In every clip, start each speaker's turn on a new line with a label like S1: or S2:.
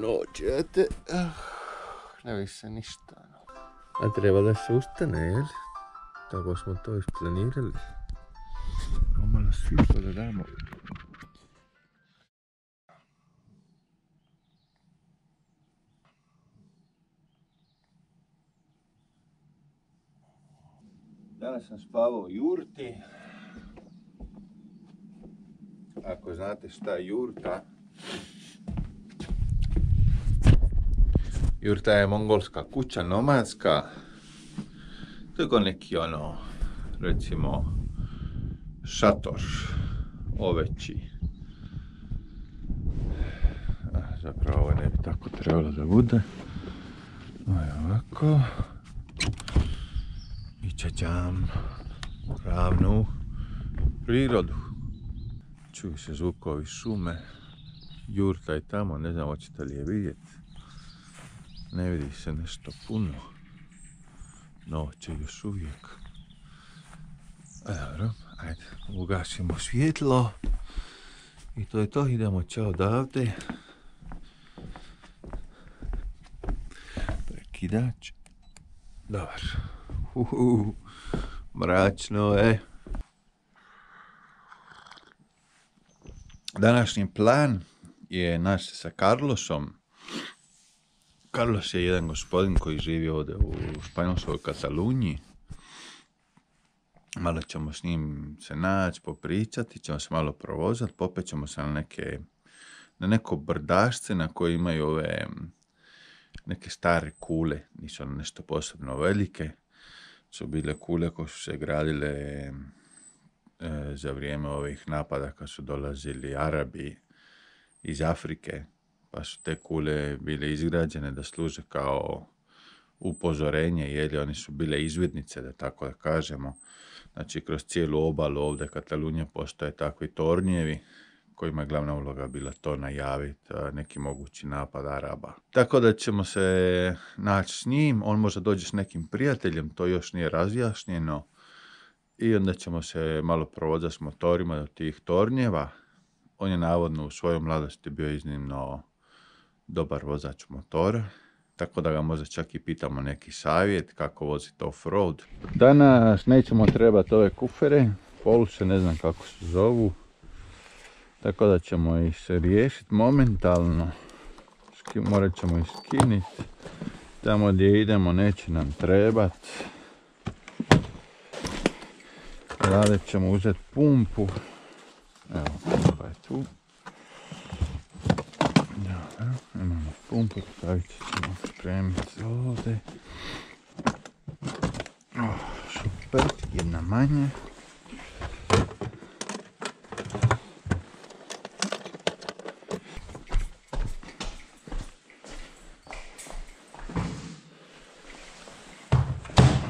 S1: No, čete. Ne vi se ništa. A treba da se ustane, jel? Tako smo to isplanirali. Malo svjetlo da damo. Danas sam spavao u jurti. Ako znate šta je jurta. Jurta je mongolska kuća, nomadska. To je ko neki recimo, šator oveći. Zapravo ovo ne bi tako trebalo da bude. Ovo je ovako. I čađam ravnu prirodu. Čuju se zvukovi šume. Jurta je tamo, ne znam hoćete li je vidjeti. Ne vidi se nešto puno. Noć je još uvijek. Dobro, ajde, ugasimo svjetlo. I to je to, idemo čao odavde. Prekidač. Dobar. Mračno je. Današnji plan je naći se sa Carlosom. Carlos je jedan gospodin koji živi ovdje u španjolskoj Kataluniji. Malo ćemo s njim se naći, popričati, ćemo se malo provozati, popet ćemo se na neko brdašce na koje imaju ove neke stare kule, nisu nešto posebno velike. Su bile kule koje su se gradile za vrijeme ovih napada kad su dolazili Arabi iz Afrike, pa su te kule bile izgrađene da služe kao upozorenje, jer oni su bile izvidnice, da tako da kažemo. Znači, kroz cijelu obalu ovdje Katalunije postoje takvi tornjevi kojima je glavna uloga bila to najaviti neki mogući napad Araba. Tako da ćemo se naći s njim, on možda dođe s nekim prijateljem, to još nije razjašnjeno. I onda ćemo se malo provozati s motorima do tih tornjeva. On je navodno u svojoj mladosti bio iznimno dobar vozač motora, tako da ga možda čak i pitamo neki savjet kako voziti off-road. Danas nećemo trebati ove kufere, poluse, ne znam kako se zovu, tako da ćemo ih se riješiti momentalno. Morat ćemo ih skiniti. Tamo gdje idemo neće nam trebati. Rade ćemo uzeti pumpu. Evo, pumpa je tu. Dobro, imamo pumpu, rukavice ćemo spremiti ovdje. Super, jedna manje.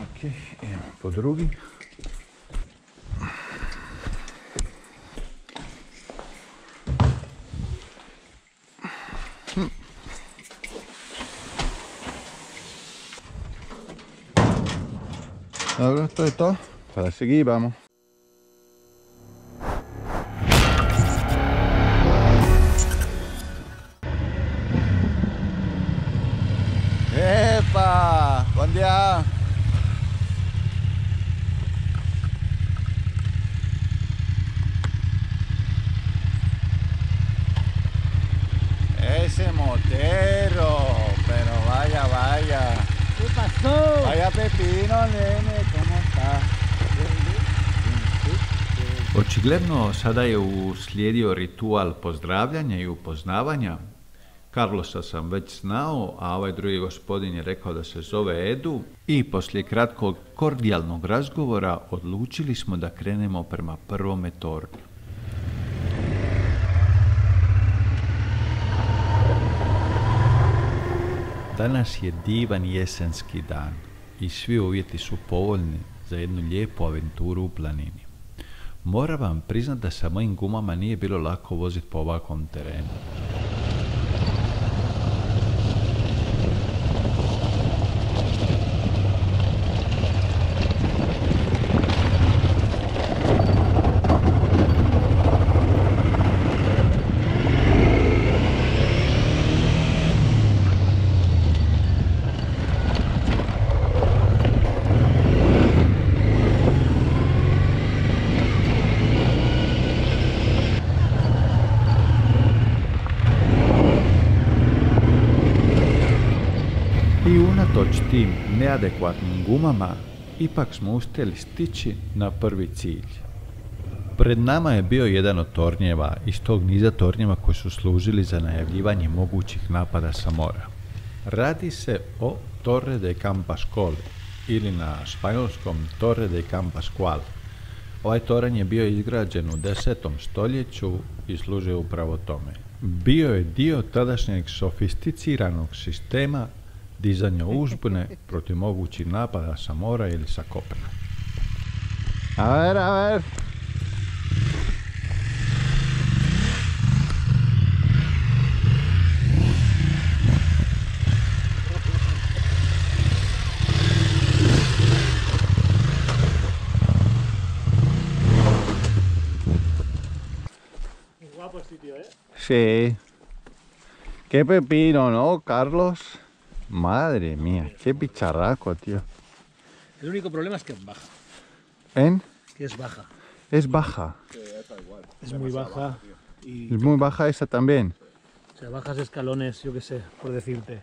S1: Ok, idemo po drugi. Dobro, to je to. Pa da se gibamo. Epa, bom dia. Ese motero, pero vaya, vaya.
S2: ¿Qué pasó?
S1: Vaya pepino, nene, ¿cómo está?
S3: Očigledno sada je uslijedio ritual pozdravljanja i upoznavanja. Carlosa sam već znao, a ovaj drugi gospodin je rekao da se zove Edu i poslije kratkog kordijalnog razgovora odlučili smo da krenemo prema prvome tornju. Danas je divan jesenski dan i svi uvjeti su povoljni za jednu lijepu aventuru u planini. Moram vam priznati da sa mojim gumama nije bilo lako voziti po ovakvom terenu. unatoč tim neadekvatnim gumama, ipak smo uspjeli stići na prvi cilj. Pred nama je bio jedan od tornjeva iz tog niza tornjeva koji su služili za najavljivanje mogućih napada sa mora. Radi se o Torre de Campascol ili na španjolskom Torre de Campascual. Ovaj toranj je bio izgrađen u 10. stoljeću i služio upravo tome. Bio je dio tadašnjeg sofisticiranog sistema dizanja uzbune protiv mogućih napada sa mora ili sa kopna. A ver.
S2: Guapo sitio, ¿eh?
S3: Sí. Qué pepino, ¿no, Carlos? Madre mía, qué bicharraco, tío.
S2: El único problema es que es baja.
S3: ¿En?
S2: Que es baja.
S3: Es baja.
S2: Es muy baja. Y,
S3: Es muy baja esa también.
S2: o sea, bajas escalones, yo qué sé, por decirte.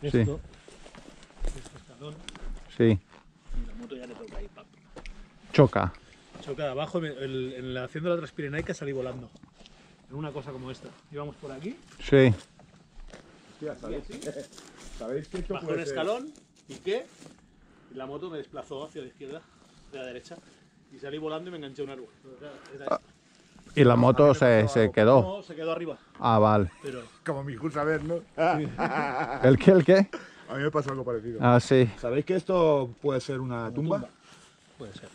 S2: Esto,
S3: Sí.
S2: este escalón,
S3: Sí.
S2: y la moto ya le toca ahí, pap.
S3: Choca.
S2: Choca de abajo, en la haciendo la Transpirenaica salí volando. En una cosa como esta. Íbamos por aquí,
S3: Sí.
S4: ¿Sabéis que esto
S2: bajó
S4: puede
S2: un
S4: ser?
S2: escalón, piqué, y la moto me desplazó hacia la izquierda, hacia la derecha, y salí volando y me enganché a un árbol. Pero claro, era esto.
S3: Y la moto se quedó.
S2: No, se quedó arriba,
S3: Ah, vale.
S2: pero
S4: Como mi a ver, ¿no?
S3: ¿El qué? ¿El qué?
S4: A mí me pasó algo parecido.
S3: Ah, sí.
S4: ¿Sabéis que esto puede ser una tumba?
S2: puede ser.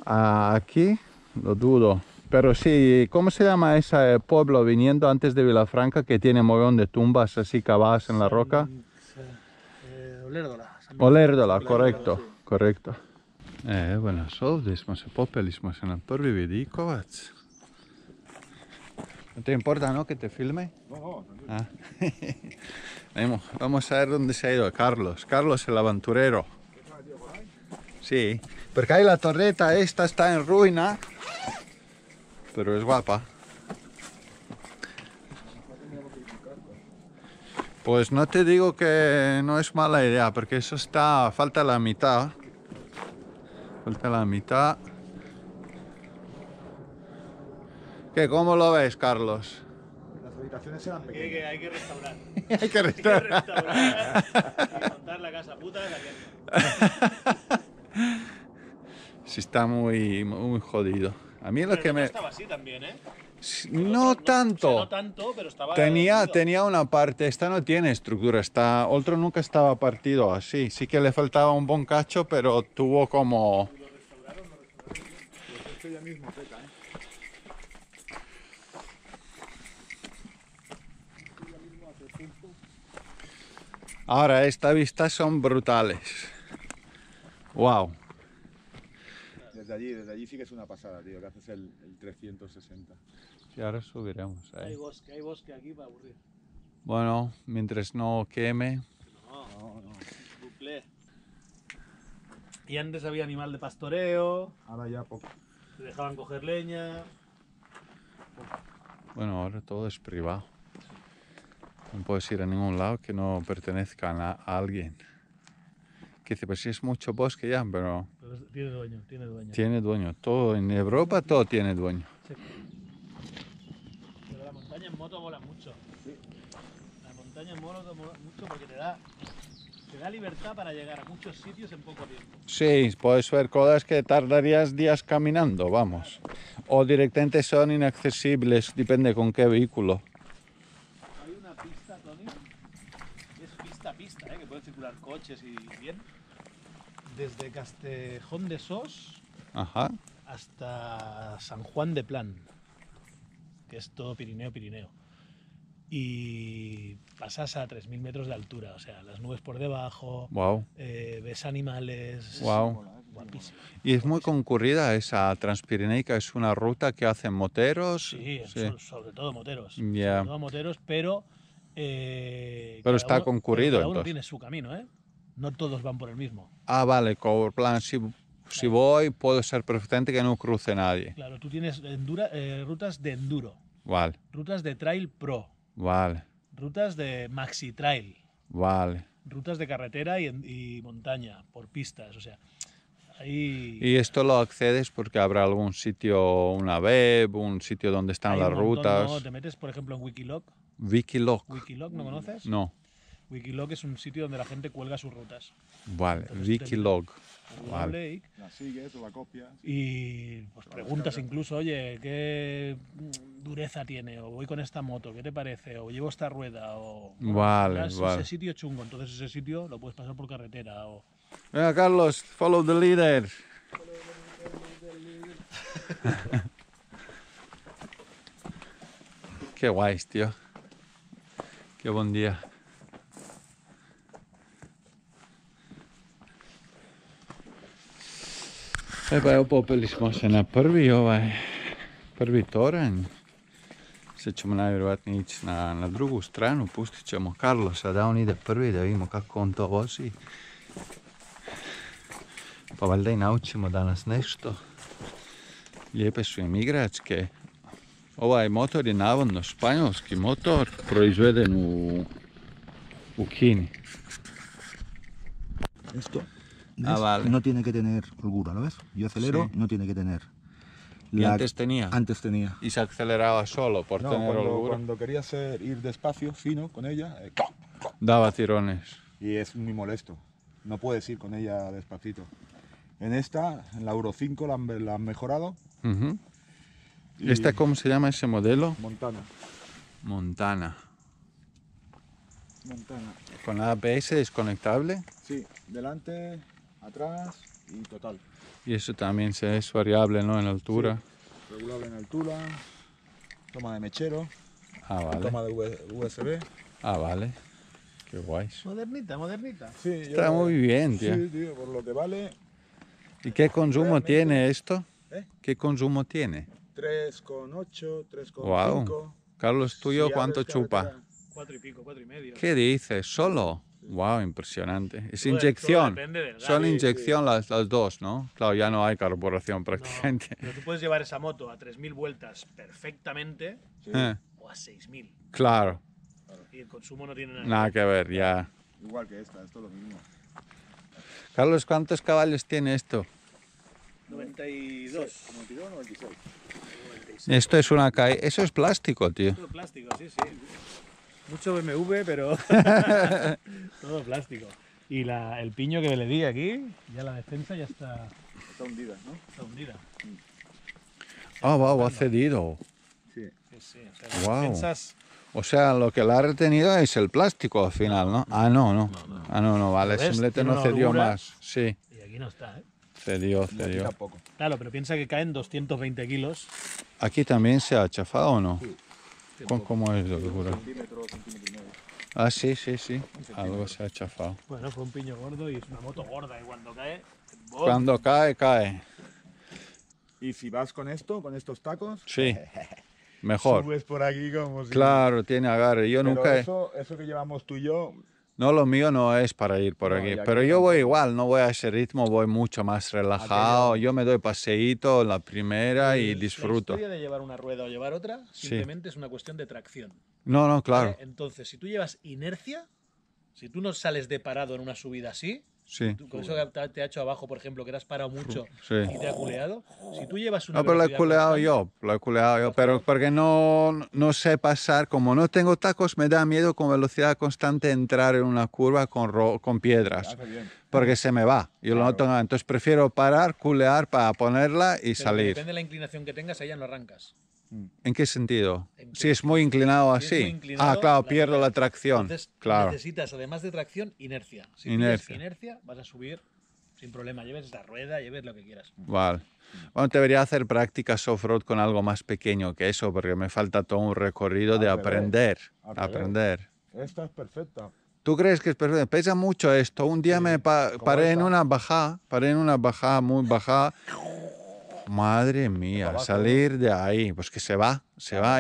S3: Aquí lo dudo. Pero sí, ¿cómo se llama ese pueblo viniendo antes de Vilafranca que tiene un montón de tumbas así cavadas en la roca?
S2: Olérdola.
S3: Olérdola, correcto, correcto. Evo nas ovdje popeli smo se na prvi vidikovac. ¿No te importa, no, que te filme?
S4: No,
S3: Ah. Vamos a ver dónde se ha ido Carlos. Carlos el aventurero. Sí, porque ahí la torreta esta está en ruina, pero es guapa. Pues no te digo que no es mala idea, porque eso está, falta la mitad. Falta la mitad. ¿Qué? ¿Cómo lo ves, Carlos?
S4: las habitaciones eran pequeñas.
S2: Hay que restaurar.
S3: Hay que restaurar.
S2: Y montar la casa puta de la que
S3: Sí, está muy jodido. A mí lo que me...
S2: estaba así también, ¿eh?
S3: No tanto.
S2: O sea, no tanto, pero estaba...
S3: Tenía una parte, esta no tiene estructura, otro nunca estaba partido así. Sí que le faltaba un buen cacho, pero tuvo como...
S4: Esto ya mismo seca, ¿eh?
S3: Ahora, estas vistas son brutales. Wow.
S4: Desde allí sí que es una pasada, tío, que haces el 360.
S3: Y ahora subiremos ahí.
S2: Hay bosque aquí para aburrir.
S3: Bueno, mientras no queme.
S2: No. Bucle. Y antes había animal de pastoreo,
S4: Ahora ya poco.
S2: te dejaban coger leña.
S3: Bueno, ahora todo es privado. No puedes ir a ningún lado que no pertenezcan a alguien. Que dice, pues sí es mucho bosque ya, pero
S2: Pero tiene dueño.
S3: tiene dueño. Todo en Europa todo tiene dueño.
S2: Sí. Pero la montaña en moto mola mucho. La montaña en moto mola mucho porque te da libertad para llegar a muchos sitios en poco tiempo.
S3: Sí, puedes ver cosas que tardarías días caminando, vamos. O directamente son inaccesibles, depende con qué vehículo.
S2: Hay una pista, Tony, que es pista, que pueden circular coches y bien. Desde Castejón de Sos
S3: Ajá.
S2: hasta San Juan de Plan, que es todo Pirineo. Y pasas a 3.000 metros de altura, o sea, las nubes por debajo,
S3: Wow.
S2: ves animales.
S3: Wow.
S2: Guapísimo.
S3: Y es muy concurrida esa Transpirenaica, es una ruta que hacen moteros.
S2: Sí, sobre todo moteros.
S3: Ya.
S2: Sobre todo moteros, pero.
S3: Pero
S2: cada
S3: está concurrido,
S2: Cada uno
S3: entonces.
S2: tiene su camino, ¿eh? No todos van por el mismo.
S3: Ah, vale, como plan, si voy, puedo ser perfectamente que no cruce nadie.
S2: Claro, tú tienes rutas de enduro,
S3: Vale,
S2: rutas de trail pro,
S3: vale,
S2: rutas de maxi trail.
S3: vale.
S2: rutas de carretera y montaña, por pistas, o sea, ahí...
S3: ¿Y esto lo accedes porque habrá algún sitio, una web, un sitio donde están
S2: hay
S3: las
S2: un montón,
S3: rutas?
S2: ¿no? Te metes, por ejemplo, en Wikiloc.
S3: Wikiloc.
S2: ¿Wikiloc no conoces?
S3: No.
S2: Wikiloc es un sitio donde la gente cuelga sus rutas.
S3: Vale,
S2: Entonces,
S3: Wikiloc.
S2: Vale.
S4: La sigues o la copias.
S2: Y pues preguntas incluso, oye, ¿qué dureza tiene? O voy con esta moto, ¿qué te parece? O llevo esta rueda. O
S3: Vale,
S2: ese
S3: vale.
S2: sitio chungo, entonces ese sitio lo puedes pasar por carretera. O...
S3: Venga, Carlos, follow the leader. Qué guays, tío. Qué buen día. Evo evo popili smo se na prvi toranj. Sad ćemo najvjerojatnije ići na drugu stranu, pustit ćemo Carlosa da on ide prvi, da vidimo kako on to vozi. Pa valjda i naučimo danas nešto. Lijepe su im igračke. Ovaj motor je navodno španjolski motor, proizveden u Kini.
S5: Esto
S3: Ah, vale.
S5: no tiene que tener holgura, ¿lo ves? Yo acelero,
S3: Sí.
S5: no tiene que tener.
S3: Y antes tenía.
S5: Antes tenía.
S3: Y se aceleraba solo por
S4: No,
S3: tener holgura.
S4: cuando querías ir despacio, fino con ella,
S3: Daba tirones.
S4: y es muy molesto. No puedes ir con ella despacito. En esta, en la Euro 5 la han mejorado.
S3: Ujú.
S4: y
S3: ¿Esta cómo se llama ese modelo?
S4: Montana.
S3: Montana.
S4: Montana.
S3: ¿Con ABS desconectable?
S4: Sí, delante, atrás y total.
S3: Y eso también es variable, ¿no? En altura.
S4: Regulable en altura, toma de mechero,
S3: Ah, vale.
S4: toma de USB.
S3: Ah, vale. Qué guays.
S2: Modernita, modernita.
S4: Sí,
S3: Está muy bien, tío.
S4: Sí, tío, por lo que vale,
S3: ¿Y qué consumo tiene esto?
S4: ¿eh?
S3: ¿Qué consumo tiene?
S4: 3,8, 3,5.
S3: Wow. Carlos, ¿tuyo
S4: Si
S3: cuánto
S4: abres
S3: chupa?
S4: carretera,
S2: 4 y pico, 4 y medio.
S3: ¿Qué dices? ¿Solo? Wow, impresionante. Es
S2: Todo
S3: inyección.
S2: depende del
S3: Son
S2: gas.
S3: inyección las dos, ¿no? Claro, ya no hay carburación
S2: No,
S3: prácticamente.
S2: pero tú puedes llevar esa moto a 3.000 vueltas perfectamente
S4: Sí,
S2: o a 6.000.
S3: Claro,
S2: Y el consumo no tiene nada.
S3: nada que ver, ya.
S4: igual que esta, esto es lo mismo.
S3: Carlos, ¿cuántos caballos tiene esto?
S2: 92.
S4: 92, 96.
S3: Esto es una calle. Eso es plástico, tío.
S2: Todo plástico, sí, sí. Mucho BMW, pero todo plástico. Y el piño que le di aquí, ya la defensa ya está
S4: Está hundida, ¿no?
S2: hundida.
S3: Ah, wow, ha cedido.
S4: Sí.
S2: Sí, sí. O sea, las
S3: Guau.
S2: defensas,
S3: O sea, lo que la ha retenido es el plástico al final, ¿no? Ah, no. Ah, no, vale.
S2: ¿Ves?
S3: Simplemente
S2: Tiene
S3: no
S2: una
S3: cedió
S2: holgura.
S3: más. Sí,
S2: y aquí no está, ¿eh?
S3: cedió,
S4: Y aquí
S3: cedió.
S4: tampoco.
S2: Claro, pero piensa que caen 220 kilos.
S3: ¿Aquí también se ha chafado o no?
S4: Sí.
S3: ¿Cómo es la locura?
S4: Centímetro, centímetro y medio.
S3: Ah, sí. Algo se ha chafado.
S2: Bueno, fue un piño gordo y es una moto gorda y cuando cae... ¡bom!
S3: Cuando cae, cae.
S4: Y si vas con esto, con estos tacos,
S3: Sí, mejor.
S4: subes por aquí como si...
S3: Claro, tiene agarre. Yo
S4: Pero
S3: nunca...
S4: eso que llevamos tú y yo,
S3: No, lo mío no es para ir por
S4: No,
S3: aquí.
S4: ya
S3: Pero
S4: que
S3: yo
S4: no.
S3: voy igual, no voy a ese ritmo, voy mucho más relajado. Yo me doy paseíto en la primera y
S2: La
S3: disfruto.
S2: historia de llevar una rueda o llevar otra
S3: Sí.
S2: simplemente es una cuestión de tracción.
S3: No, claro.
S2: ¿vale? Entonces, si tú llevas inercia, si tú no sales de parado en una subida así,
S3: Sí.
S2: con eso que te ha hecho abajo, por ejemplo, que te has parado mucho
S3: Sí.
S2: y te ha culeado, si tú llevas una
S3: No, pero lo he
S2: velocidad
S3: culeado
S2: constante-
S3: yo, lo he culeado yo, pero porque no sé pasar, como no tengo tacos, me da miedo con velocidad constante entrar en una curva con piedras,
S4: hace bien.
S3: porque se me va, yo lo
S4: Claro.
S3: noto, entonces prefiero parar, culear para ponerla y
S2: pero
S3: salir.
S2: Depende de la inclinación que tengas, ahí ya no arrancas.
S3: ¿En qué sentido?
S2: En
S3: Si es muy inclinado
S2: Si es
S3: así.
S2: muy inclinado,
S3: Ah, claro,
S2: la
S3: pierdo
S2: rueda.
S3: la tracción.
S2: Entonces,
S3: Claro.
S2: necesitas, además de tracción, inercia. Si
S3: Inercia.
S2: tienes inercia, vas a subir sin problema. Lleves la rueda, lleves lo que quieras.
S3: Vale. Bueno, debería hacer prácticas off-road con algo más pequeño que eso, porque me falta todo un recorrido de
S4: Al revés,
S3: aprender.
S4: al revés.
S3: Aprender.
S4: Esta es perfecta.
S3: ¿Tú crees que es perfecto? Pesa mucho esto. Un día me paré en una bajada muy bajada. Madre mía,
S4: abajo,
S3: salir de ahí, pues que se va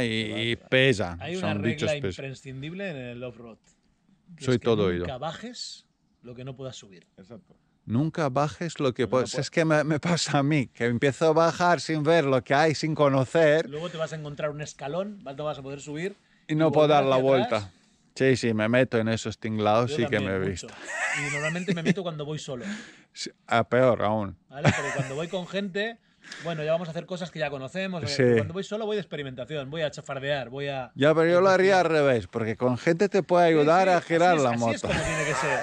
S3: y pesa.
S2: Hay una
S3: Son bichos
S2: regla
S3: pesados.
S2: imprescindible en el off-road. que
S3: Soy
S2: es que
S3: todo
S2: nunca
S3: oído.
S2: bajes lo que no puedas subir.
S4: Exacto.
S3: Nunca bajes lo que
S4: no
S3: puedes.
S4: puedo.
S3: Es que me pasa a mí, que empiezo a bajar sin ver lo que hay, sin conocer
S2: Luego te vas a encontrar un escalón, no vas a poder subir.
S3: y no puedo
S2: volver
S3: dar la
S2: hacia
S3: vuelta.
S2: atrás
S1: Sí, me meto en esos tinglados,
S2: Yo
S1: sí que
S2: también,
S1: me he
S2: mucho.
S1: visto.
S2: Y normalmente me meto cuando voy solo,
S1: Sí, peor aún.
S2: ¿vale? Porque cuando voy con gente, bueno, ya vamos a hacer cosas que ya conocemos.
S1: Sí.
S2: Pero cuando voy solo voy de experimentación, voy a chafardear, voy a...
S1: Ya, pero yo lo haría al
S2: investigar.
S1: revés, porque con gente te puede
S2: Sí,
S1: ayudar
S2: sí,
S1: a girar la
S2: así
S1: moto.
S2: es como tiene que ser.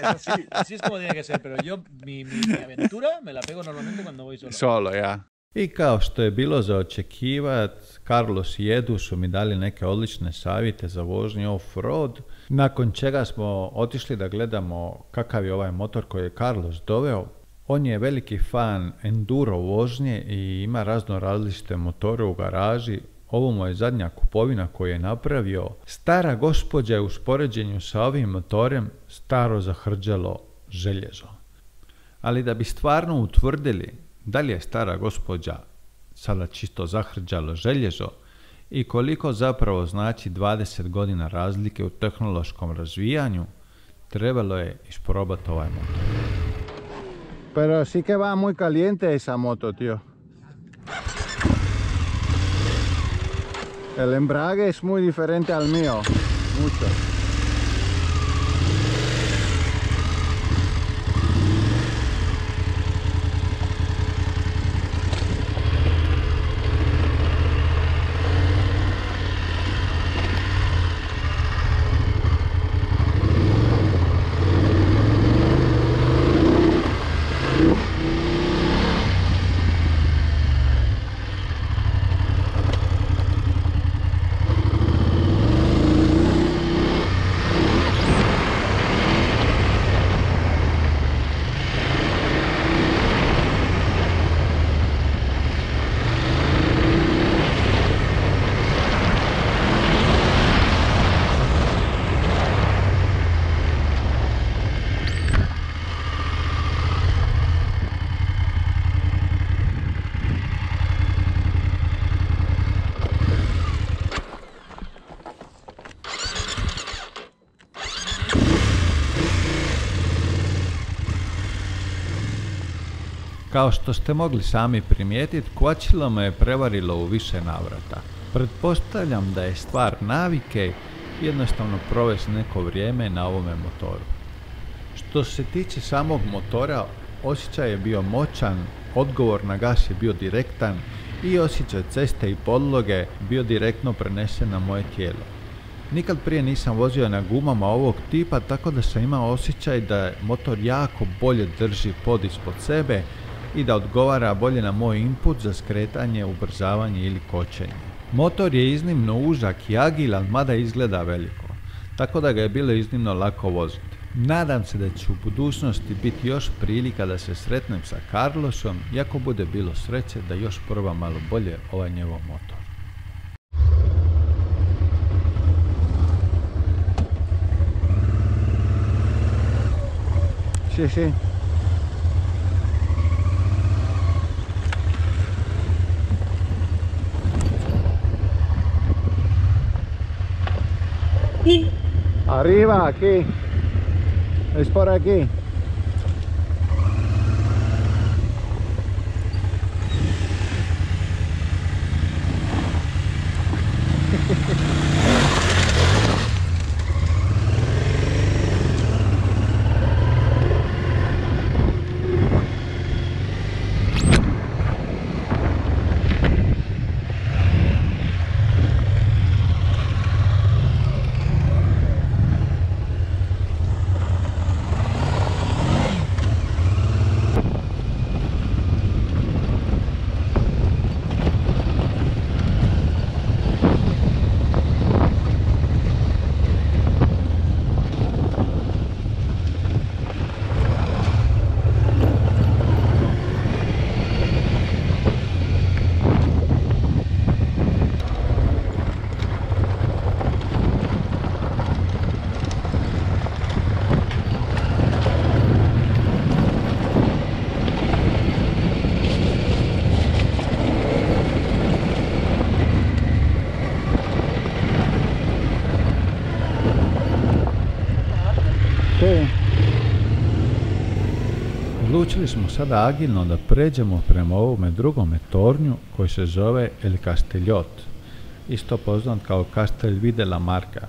S4: Eso sí.
S2: Así es como tiene que ser, pero yo mi aventura me la pego normalmente cuando voy solo.
S1: Solo, ja.
S3: I kao što je bilo za očekivati, Carlos i Edu su mi dali neke odlične savjete za vožnju off-road, nakon čega smo otišli da gledamo kakav je ovaj motor koji je Carlos doveo. On je veliki fan enduro vožnje i ima različite motore u garaži. Ovo mu je zadnja kupovina koju je napravio. Stara gospođa je u spoređenju sa ovim motorem staro zahrđalo željezo. Ali da bi stvarno utvrdili da li je stara gospođa sada čisto zahrđalo željezo i koliko zapravo znači 20 godina razlike u tehnološkom razvijanju, trebalo je isprobati ovaj motor.
S1: Pero sí que va muy caliente esa moto, tío. El embrague es muy diferente al mío. Mucho.
S3: Kao što ste mogli sami primijetiti, kočilo me je prevarilo u više navrata. Pretpostavljam da je stvar navike jednostavno provesti neko vrijeme na ovome motoru. Što se tiče samog motora, osjećaj je bio moćan, odgovor na gas je bio direktan i osjećaj ceste i podloge bio direktno prenesen na moje tijelo. Nikad prije nisam vozio na gumama ovog tipa, tako da sam imao osjećaj da motor jako bolje drži pod ispod sebe i da odgovara bolje na moj input za skretanje, ubrzavanje ili kočenje. Motor je iznimno užak i agilan, mada izgleda veliko, tako da ga je bilo iznimno lako voziti. Nadam se da će u budućnosti biti još prilika da se sretnem sa Carlosom, iako bude bilo sreće da još probam malo bolje ovaj njegov motor.
S1: Sí, sí. Arriba, aquí. Es por aquí.
S3: Odlučili smo sada agilno da pređemo prema ovome drugome tornju koji se zove El Castellot, isto poznat kao Castel Vide la Marca.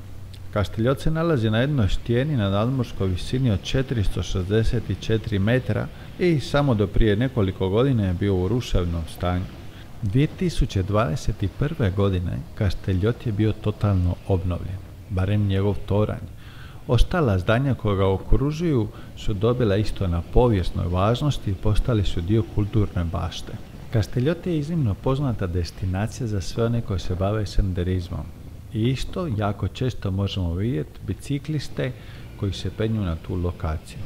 S3: Kasteljot se nalazi na jednoj stijeni na nadmorskoj visini od 464 metra i samo do prije nekoliko godina je bio u ruševnom stanju. 2021. godine Kasteljot je bio totalno obnovljen, barem njegov toranj. Ostala zdanja koja ga okružuju su dobila isto na povijesnoj važnosti i postali su dio kulturne bašte. Kasteljot je iznimno poznata destinacija za sve one koji se bave senderizmom. I isto jako često možemo vidjeti bicikliste koji se penju na tu lokaciju.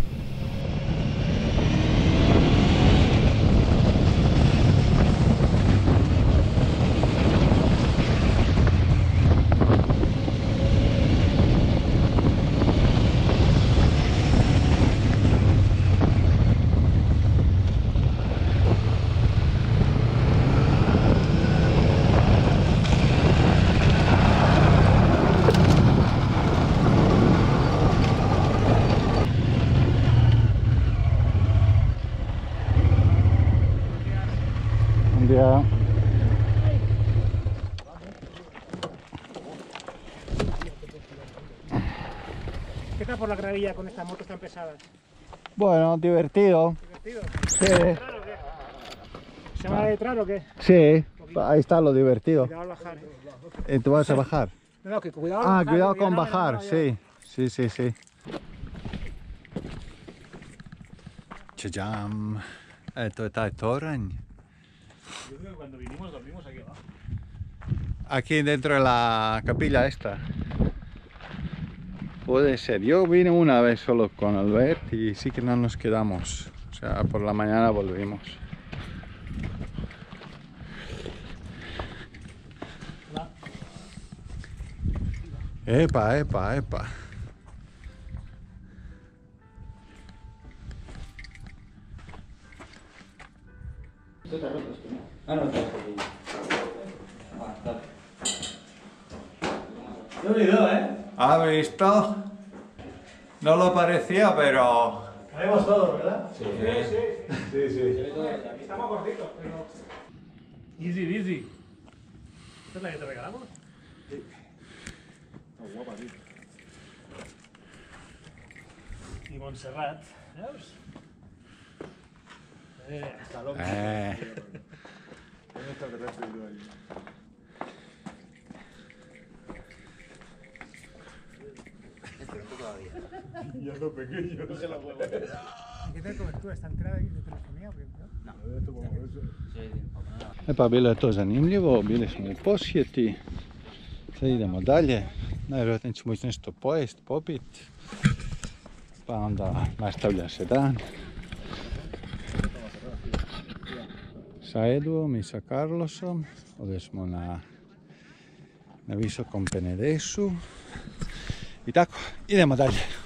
S5: Ya.
S6: ¿Qué tal por la gravilla con estas motos tan pesadas?
S5: Bueno, divertido.
S6: ¿Divertido?
S5: Sí,
S6: ¿Entrar o qué? ¿Se va a entrar o qué?
S5: sí. Ahí está lo divertido.
S6: Cuidado al bajar.
S5: ¿Tú vas a bajar?
S6: No, que cuidado al
S5: Ah,
S6: bajar.
S5: cuidado
S6: que
S5: con
S6: ya no,
S5: bajar,
S6: ya no, ya
S5: sí. Sí, sí, sí.
S3: Čađam. To je taj toranj.
S2: Yo creo que cuando vinimos dormimos aquí abajo.
S3: Aquí dentro de la capilla esta. Puede ser. Yo vine una vez solo con Albert y sí que no nos quedamos. O sea, por la mañana volvimos. Epa, epa, epa. ¿Ha visto? No lo parecía, pero...
S2: Caemos todos, ¿verdad?
S6: Sí. Estamos cortitos, pero...
S2: Easy, easy. ¿Esta es la que te regalamos?
S4: Está guapa, tío.
S2: Y Montserrat. ¿Veus?
S4: Está loco. Un extraterrestre y todo ahí. Y es lo pequeño.
S6: ¿Qué tal cobertura? ¿Está entera de telefonía o qué?
S3: Epa, bilo je to zanimljivo, bili smo u posjeti. Sad idemo dalje. Najvjerojatnije ćemo ići nešto pojest, popit. Pa onda nastavlja se dan. Sa Eduom i sa Carlosom. Ovdje smo na visokom Penedesu. I tako, idemo dalje.